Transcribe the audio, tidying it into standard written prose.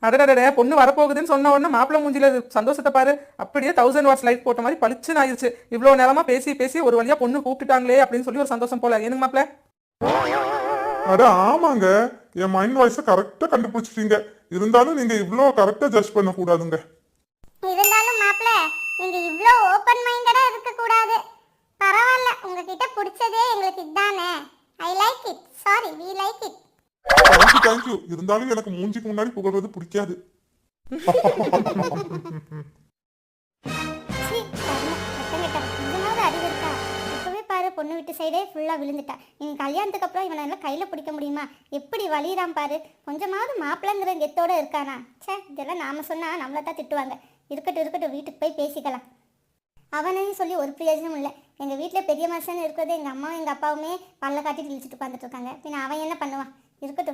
அடடடே பொண்ணு வரப்போகுதுன்னு சொன்ன உடனே மாப்பிள்ளை மூஞ்சில சந்தோஷத்தை பாரு. அப்படியே 1000 வாட்ஸ் லைட் போட்ட மாதிரி பளிச்சுன்னு ஆயிருச்சு. இவ்வளவு நேரமா பேசி பேசி ஒரு வழியா பொண்ணு கூப்பிட்டுட்டாங்களே அப்படின்னு சொல்லி ஒரு சந்தோஷம் போல. எனக்கு மாப்பிள்ள அட ஆமாங்க, என் மைண்ட் வாய்ஸை கரெக்டா கண்டுபிடிச்சிட்டீங்க. இருந்தாலும் நீங்க இவ்வளோ கரெக்டா ஜட்ஜ் பண்ண கூடாதுங்க. இருந்தாலும் மாப்பிள்ள நீங்க இவ்ளோ ஓபன் மைண்டடா இருக்க கூடாது. பரவாயில்ல, உங்ககிட்ட பிடிச்சதே எங்களுக்கு இதுதானே. I like it. Sorry, we like it. Thank you. இருந்தாலும் எனக்கு மூஞ்சிக்கு முன்னாடி புகழ்றது பிடிக்காது. பொண்ணு வீட்டு சைடே ஃபுல்லா விழுந்துட்டா. இனி கல்யாணத்துக்கு அப்புறம் இவனை எல்லாம் கையில பிடிக்க முடியுமா? எப்படி வலிறான் பாரு. கொஞ்சமாவது மாப்பிள்ளைங்கிற கெத்தோட இருக்கானா? சே, இதெல்லாம் நாம சொன்னா நம்மள தான் திட்டுவாங்க. இருக்கட்டும் இருக்கட்டும், வீட்டுக்கு போய் பேசிக்கலாம். அவனையும் சொல்லி ஒரு பிரயோஜனம் இல்லை. எங்கள் வீட்டில் பெரிய மனுஷன் இருக்கிறது எங்கள் அம்மாவும் எங்கள் அப்பாவுமே பல்ல காட்டிட்டு இழிச்சிட்டு உட்காந்துட்டு இருக்காங்க. பின்ன அவன் என்ன பண்ணுவான்? இருக்கட்டும்.